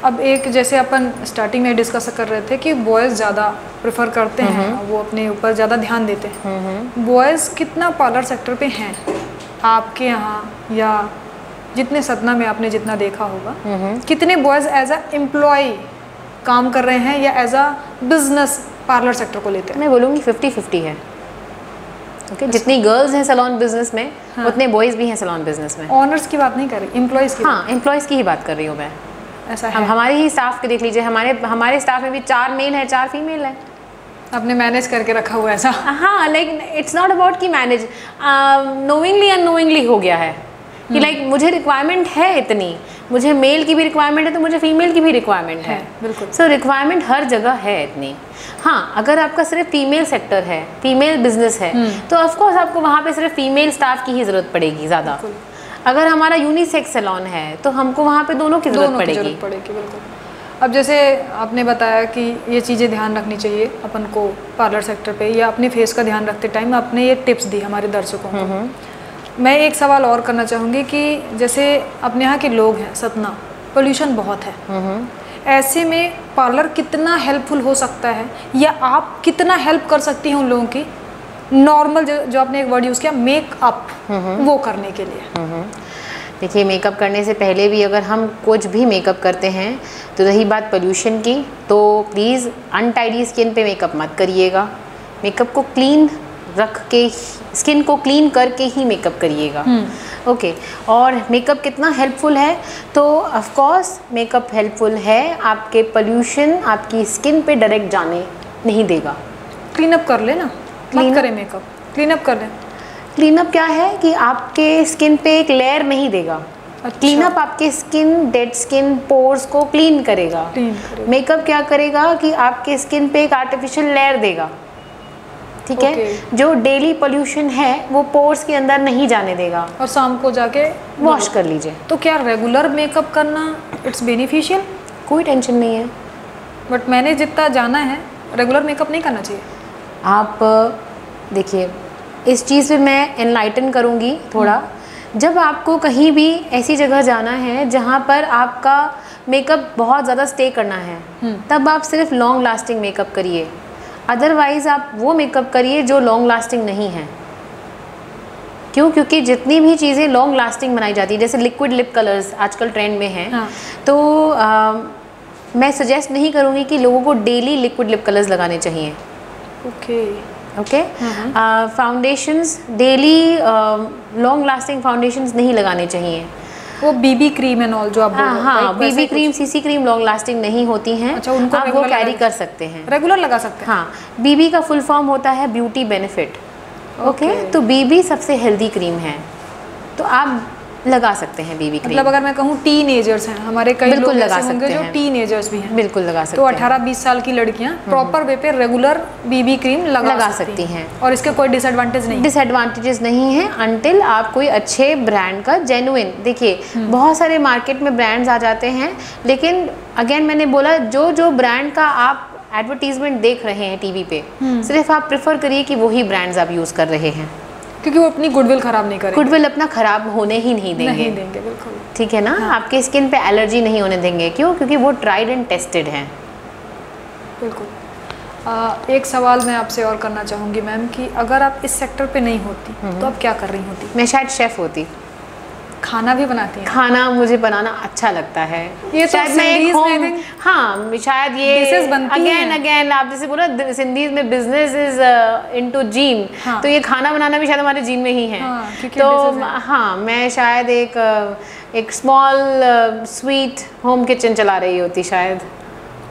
अब एक जैसे अपन स्टार्टिंग में डिस्कस कर रहे थे कि बॉयज़ ज़्यादा प्रेफर करते हैं, वो अपने ऊपर ज़्यादा ध्यान देते हैं। बॉयज़ कितना पार्लर सेक्टर पे हैं आपके यहाँ, या जितने सतना में आपने जितना देखा होगा, कितने बॉयज़ एज अ एम्प्लॉय काम कर रहे हैं या as a business parlour sector को लेते हैं? मैं बोलूँगी 50-50 है। ओके, जितनी गर्ल्स हैं सैलून बिजनेस में, उतने बॉयज़ भी हैं सैलून बिजनेस में। ऑनर्स की बात नहीं कर रही, एम्प्लॉयज़ की। हाँ, एम्प्लॉयज़ की ही बात कर रही हूँ मैं। ऐसा है। हम हमारे ही स्टाफ के देख लीजिए, हमारे स्टाफ में भी 4 मेल हैं 4 फीमेल हैं। आपने मैनेज करके रखा हुआ ऐसा? हाँ, लाइक इट्स नॉट अबाउट कि मैनेज, नोइंगली अननोइंगली हो गया है कि लाइक मुझे रिक्वायरमेंट है इतनी, मुझे मेल की भी रिक्वायरमेंट है तो मुझे फीमेल की भी रिक्वायरमेंट है। बिल्कुल। सो रिक्वायरमेंट हर जगह है इतनी। हाँ, अगर आपका सिर्फ फीमेल सेक्टर है, फीमेल बिजनेस है, तो ऑफकोर्स आपको वहाँ पे सिर्फ फीमेल स्टाफ की ही ज़रूरत पड़ेगी ज़्यादा। अगर हमारा यूनिसेक्स सैलून है तो हमको वहाँ पे दोनों की ज़रूरत पड़ेगी। बिल्कुल। अब जैसे आपने बताया कि ये चीज़ें ध्यान रखनी चाहिए अपन को पार्लर सेक्टर पे, या अपने फेस का ध्यान रखते टाइम आपने ये टिप्स दी हमारे दर्शकों को। मैं एक सवाल और करना चाहूँगी कि जैसे अपने यहाँ के लोग हैं, सतना पोल्यूशन बहुत है, ऐसे में पार्लर कितना हेल्पफुल हो सकता है, या आप कितना हेल्प कर सकती हैं उन लोगों की नॉर्मल जो आपने एक वर्ड यूज़ किया मेकअप, वो करने के लिए? देखिए, मेकअप करने से पहले भी अगर हम कुछ भी मेकअप करते हैं तो रही बात पोल्यूशन की, तो प्लीज़ अनटाइडी स्किन पे मेकअप मत करिएगा। मेकअप को क्लीन रख के, स्किन को क्लीन करके ही मेकअप करिएगा। ओके, और मेकअप कितना हेल्पफुल है, तो ऑफ कोर्स मेकअप हेल्पफुल है, आपके पोल्यूशन आपकी स्किन पे डायरेक्ट जाने नहीं देगा। क्लीनअप कर लेना, मत करें मेकअप, क्लीनअप कर लें। क्लीनअप क्या है कि आपके स्किन पे एक लेयर नहीं देगा। अच्छा। क्लीनअप आपके स्किन, डेड स्किन, पोर्स को क्लीन करेगा। मेकअप क्या करेगा कि आपके स्किन पे एक आर्टिफिशियल लेयर देगा, ठीक है, जो डेली पोल्यूशन है वो पोर्स के अंदर नहीं जाने देगा, और शाम को जाके वॉश कर लीजिए। तो क्या रेगुलर मेकअप करना इट्स बेनिफिशियल? कोई टेंशन नहीं है, बट मैंने जितना जाना है रेगुलर मेकअप नहीं करना चाहिए। आप देखिए, इस चीज़ पे मैं एनलाइटन करूँगी थोड़ा। जब आपको कहीं भी ऐसी जगह जाना है जहाँ पर आपका मेकअप बहुत ज़्यादा स्टे करना है, तब आप सिर्फ लॉन्ग लास्टिंग मेकअप करिए, अदरवाइज़ आप वो मेकअप करिए जो लॉन्ग लास्टिंग नहीं है। क्यों? क्योंकि जितनी भी चीज़ें लॉन्ग लास्टिंग बनाई जाती है, जैसे लिक्विड लिप कलर्स आजकल ट्रेंड में हैं, हाँ। तो मैं सजेस्ट नहीं करूँगी कि लोगों को डेली लिक्विड लिप कलर्स लगाने चाहिए। Okay, foundations daily long lasting foundations नहीं लगाने चाहिए। वो बीबी क्रीम एंड ऑल जो आप बोल रहे हो, हाँ, BB cream, CC cream long lasting नहीं होती हैं। अच्छा, उनको आप वो कैरी कर सकते हैं, रेगुलर लगा सकते हैं। हाँ, बीबी का फुल फॉर्म होता है ब्यूटी बेनिफिट। ओके, तो बीबी सबसे हेल्दी क्रीम है, तो आप लगा सकते हैं बीबी क्रीम। मतलब अगर मैं कहूँ टीनेजर्स हैं हमारे, कई लोग ऐसे होंगे जो टीनेजर्स भी हैं, बिल्कुल लगा सकते तो हैं। 18-20 साल की लड़कियां प्रॉपर वे पे रेगुलर बीबी क्रीम लगा सकती हैं, और इसके कोई डिसएडवांटेज नहीं? डिसएडवांटेजेस नहीं है अनटिल आप कोई अच्छे ब्रांड का जेन्युइन। देखिए, बहुत सारे मार्केट में ब्रांड्स आ जाते हैं, लेकिन अगेन मैंने बोला, जो ब्रांड का आप एडवर्टीजमेंट देख रहे हैं टीवी पे, सिर्फ आप प्रेफर करिए कि वही ब्रांड्स आप यूज़ कर रहे हैं। क्योंकि वो अपनी गुडविल ख़राब नहीं करेंगे। गुडविल अपना ख़राब होने ही नहीं देंगे। नहीं देंगे, बिल्कुल। ठीक है ना, आपके स्किन पे एलर्जी नहीं होने देंगे। क्यों? क्योंकि वो ट्राइड एंड टेस्टेड हैं। बिल्कुल। एक सवाल मैं आपसे और करना चाहूँगी मैम कि अगर आप इस सेक्टर पे नहीं होती तो आप क्या कर रही होती? मैं शायद शेफ़ होती। खाना भी बनाती हैं? खाना मुझे बनाना अच्छा लगता है। ये तो शायद मैं एक सिंधीज़ में होम, think हाँ शायद ये डिशेस बनती हैं। अगेन आप जैसे बोला सिंधीज में बिजनेस इज इनटू जीन, हाँ। तो ये खाना बनाना भी शायद हमारे जीन में ही है। हाँ, क्योंकि तो dishes हैं। हाँ, मैं शायद एक स्मॉल स्वीट होम किचन चला रही होती शायद।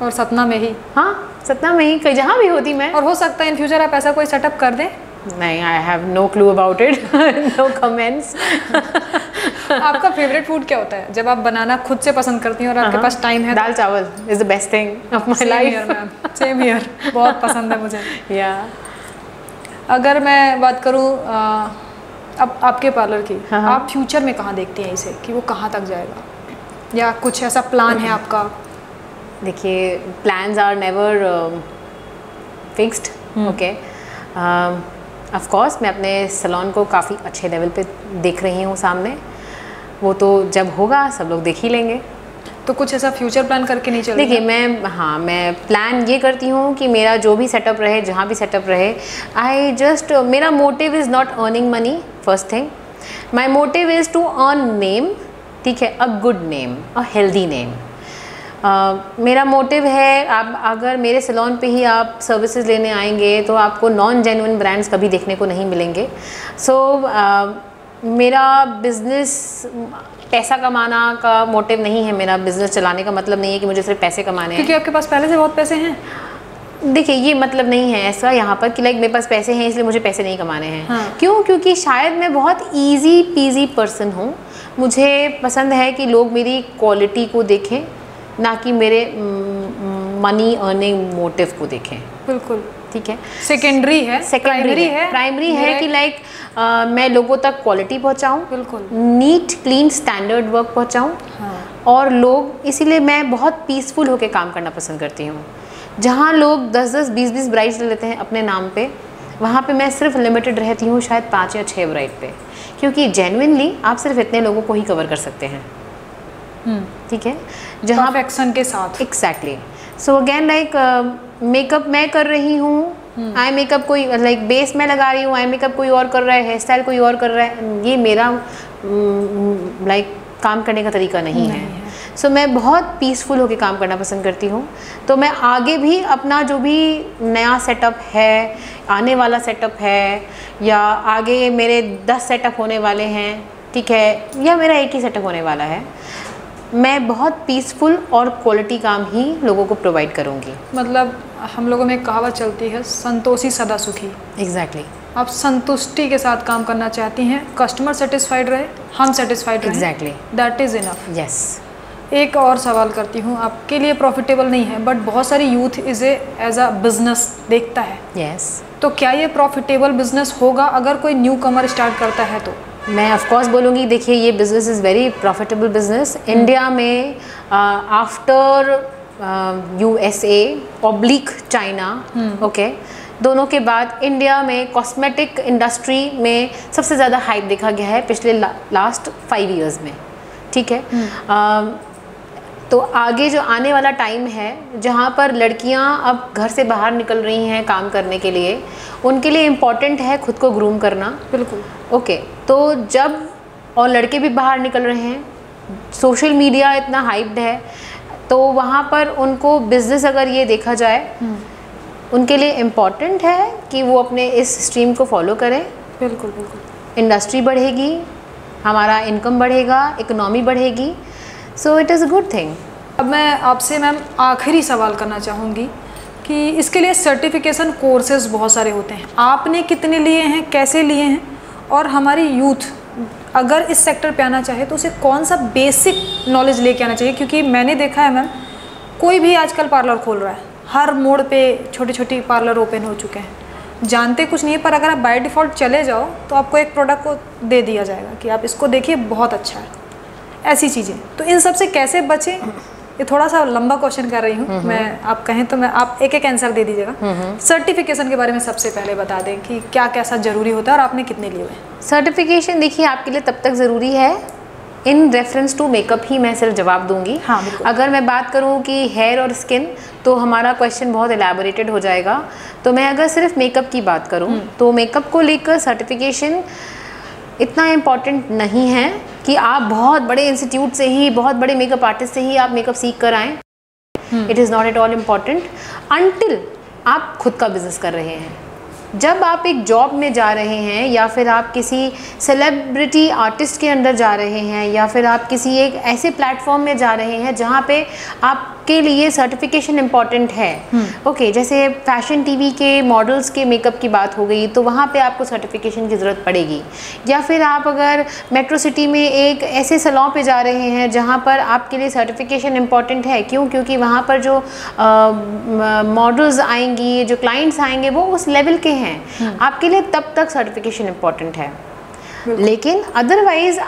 और सतना में ही? हाँ, सतना में ही, कहीं जहाँ भी होती मैं। और हो सकता है इन फ्यूचर आप ऐसा कोई सेटअप कर दें? नहीं, I have no clue about it, no comments. आपका फेवरेट फूड क्या होता है जब आप बनाना खुद से पसंद करती हैं और आपके पास टाइम है? दाल चावल is the best thing of my life. Same here, बहुत पसंद है मुझे। या अगर मैं बात करूँ अब आपके पार्लर की, हाँ। आप फ्यूचर में कहाँ देखती हैं इसे कि वो कहाँ तक जाएगा, या कुछ ऐसा प्लान है आपका? देखिए, plans are never fixed. Okay, of course मैं अपने सैलून को काफ़ी अच्छे लेवल पे देख रही हूँ सामने। वो तो जब होगा सब लोग देख ही लेंगे। तो कुछ ऐसा फ्यूचर प्लान करके नहीं चल रही? देखिए, मैं प्लान ये करती हूँ कि मेरा जो भी सेटअप रहे, जहाँ भी सेटअप रहे, मेरा motive is not earning money. First thing, my motive is to earn name. ठीक है, a good name, a healthy name. मेरा मोटिव है, आप अगर मेरे सैलून पे ही आप सर्विसेज लेने आएंगे तो आपको नॉन जेन्युइन ब्रांड्स कभी देखने को नहीं मिलेंगे। सो मेरा बिज़नेस पैसा कमाना का मोटिव नहीं है। मेरा बिज़नेस चलाने का मतलब नहीं है कि मुझे सिर्फ पैसे कमाने हैं। क्योंकि आपके पास पहले से बहुत पैसे हैं। देखिए, ये मतलब नहीं है ऐसा यहाँ पर कि लाइक मेरे पास पैसे हैं इसलिए मुझे पैसे नहीं कमाने हैं। हाँ। क्यों? क्योंकि शायद मैं बहुत ईजी पीजी पर्सन हूँ। मुझे पसंद है कि लोग मेरी क्वालिटी को देखें, ना कि मेरे मनी अर्निंग मोटिव को देखें। बिल्कुल, ठीक है, सेकेंडरी है, प्राइमरी है कि लाइक मैं लोगों तक क्वालिटी पहुंचाऊं, बिल्कुल नीट क्लीन स्टैंडर्ड वर्क पहुंचाऊं। हाँ। और लोग, इसीलिए मैं बहुत पीसफुल होकर काम करना पसंद करती हूँ। जहाँ लोग 10-10, 20-20 ब्राइड्स ले लेते हैं अपने नाम पे, वहाँ पे मैं सिर्फ लिमिटेड रहती हूँ शायद 5 या 6 ब्राइड पे, क्योंकि जेन्युइनली आप सिर्फ इतने लोगों को ही कवर कर सकते हैं। ठीक है, जहाँ परफेक्शन के साथ। Exactly. So again like makeup मैं कर रही हूँ, आई मेकअप कोई लाइक बेस मैं लगा रही हूँ, आई मेकअप कोई और कर रहा है, हेयर स्टाइल कोई और कर रहा है। ये मेरा लाइक काम करने का तरीका नहीं है। सो मैं बहुत पीसफुल होकर काम करना पसंद करती हूँ। तो मैं आगे भी अपना जो भी नया सेटअप है, आने वाला सेटअप है, या आगे मेरे 10 सेटअप होने वाले हैं, ठीक है, या मेरा एक ही सेटअप होने वाला है, मैं बहुत पीसफुल और क्वालिटी काम ही लोगों को प्रोवाइड करूँगी। मतलब हम लोगों में एक कहावत चलती है, संतोषी सदा सुखी। एग्जैक्टली। आप संतुष्टि के साथ काम करना चाहती हैं, कस्टमर सेटिस्फाइड रहे, हम सेटिस्फाइड रहे। Exactly, that is enough. Yes. एक और सवाल करती हूँ, आपके लिए प्रॉफिटेबल नहीं है बट बहुत सारी यूथ इसे एज अ बिजनेस देखता है। यस। तो क्या ये प्रॉफिटेबल बिजनेस होगा अगर कोई न्यू कमर स्टार्ट करता है तो? मैं ऑफ कोर्स बोलूँगी, देखिए ये business is very profitable business. India में after USA oblique China, okay, दोनों के बाद इंडिया में कॉस्मेटिक इंडस्ट्री में सबसे ज़्यादा हाइप देखा गया है पिछले लास्ट 5 इयर्स में। ठीक है, तो आगे जो आने वाला टाइम है जहाँ पर लड़कियाँ अब घर से बाहर निकल रही हैं काम करने के लिए, उनके लिए इम्पॉर्टेंट है खुद को ग्रूम करना। बिल्कुल। ओके, तो जब और लड़के भी बाहर निकल रहे हैं, सोशल मीडिया इतना हाइप्ड है, तो वहाँ पर उनको बिज़नेस अगर ये देखा जाए, उनके लिए इम्पॉर्टेंट है कि वो अपने इस स्ट्रीम को फॉलो करें। बिल्कुल बिल्कुल। इंडस्ट्री बढ़ेगी, हमारा इनकम बढ़ेगा, इकोनॉमी बढ़ेगी, so it is a good thing. अब मैं आपसे मैम आखिरी सवाल करना चाहूँगी कि इसके लिए सर्टिफिकेशन कोर्सेज बहुत सारे होते हैं, आपने कितने लिए हैं, कैसे लिए हैं, और हमारी यूथ अगर इस सेक्टर पे आना चाहे तो उसे कौन सा बेसिक नॉलेज लेके आना चाहिए? क्योंकि मैंने देखा है मैम, कोई भी आजकल पार्लर खोल रहा है, हर मोड़ पे छोटी छोटी पार्लर ओपन हो चुके हैं, जानते कुछ नहीं है, पर अगर आप बाय डिफ़ॉल्ट चले जाओ तो आपको एक प्रोडक्ट को दे दिया जाएगा कि आप इसको देखिए बहुत अच्छा है, ऐसी चीज़ें। तो इन सब से कैसे बचें ये थोड़ा सा लंबा क्वेश्चन कर रही हूँ मैं, आप कहें तो मैं आप एक एक आंसर दे दीजिएगा। सर्टिफिकेशन के बारे में सबसे पहले बता दें कि क्या कैसा ज़रूरी होता है और आपने कितने लिए हुए? सर्टिफिकेशन देखिए आपके लिए तब तक ज़रूरी है इन रेफरेंस टू मेकअप ही मैं सिर्फ जवाब दूंगी। हाँ, बिल्कुल। अगर मैं बात करूं कि हेयर और स्किन तो हमारा क्वेश्चन बहुत एलैबोरेटेड हो जाएगा। तो मैं अगर सिर्फ मेकअप की बात करूं तो मेकअप को लेकर सर्टिफिकेशन इतना इम्पॉर्टेंट नहीं है कि आप बहुत बड़े इंस्टीट्यूट से ही, बहुत बड़े मेकअप आर्टिस्ट से ही आप मेकअप सीख कर आएँ। It is not at all important until आप खुद का बिजनेस कर रहे हैं। जब आप एक जॉब में जा रहे हैं या फिर आप किसी सेलिब्रिटी आर्टिस्ट के अंदर जा रहे हैं या फिर आप किसी एक ऐसे प्लेटफॉर्म में जा रहे हैं जहाँ पे आपके लिए सर्टिफिकेशन इम्पॉर्टेंट है। ओके, जैसे फैशन टीवी के मॉडल्स के मेकअप की बात हो गई तो वहाँ पे आपको सर्टिफिकेशन की ज़रूरत पड़ेगी। या फिर आप अगर मेट्रो सिटी में एक ऐसे सैलून पे जा रहे हैं जहाँ पर आपके लिए सर्टिफिकेशन इम्पॉर्टेंट है। क्यों? क्योंकि वहाँ पर जो मॉडल्स आएंगी, जो क्लाइंट्स आएंगे वो उस लेवल के हैं, आपके लिए तब तक सर्टिफिकेशन इम्पॉर्टेंट है। लेकिन अदरवाइज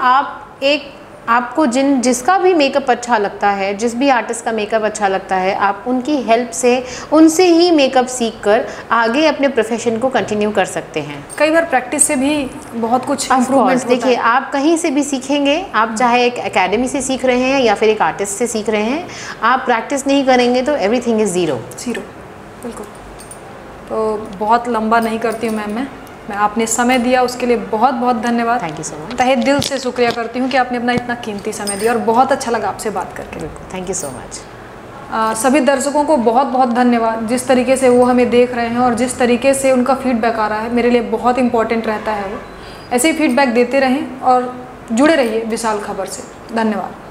आपको जिसका भी मेकअप अच्छा लगता है, जिस भी आर्टिस्ट का मेकअप अच्छा लगता है, आप उनकी हेल्प से उनसे ही मेकअप सीख कर आगे अपने प्रोफेशन को कंटिन्यू कर सकते हैं। कई बार प्रैक्टिस से भी बहुत कुछ इम्प्रूवमेंट होता है। देखिए आप कहीं से भी सीखेंगे, आप चाहे एक एकेडमी से सीख रहे हैं या फिर एक आर्टिस्ट से सीख रहे हैं, आप प्रैक्टिस नहीं करेंगे तो एवरीथिंग इज़ ज़ीरो। बिल्कुल। तो बहुत लंबा नहीं करती हूँ मैम, मैं आपने समय दिया उसके लिए बहुत बहुत धन्यवाद। Thank you so much. तहे दिल से शुक्रिया करती हूँ कि आपने अपना इतना कीमती समय दिया और बहुत अच्छा लगा आपसे बात करके। Thank you so much. सभी दर्शकों को बहुत बहुत धन्यवाद। जिस तरीके से वो हमें देख रहे हैं और जिस तरीके से उनका फीडबैक आ रहा है मेरे लिए बहुत इंपॉर्टेंट रहता है। वो ऐसे ही फीडबैक देते रहें और जुड़े रहिए विशाल खबर से। धन्यवाद।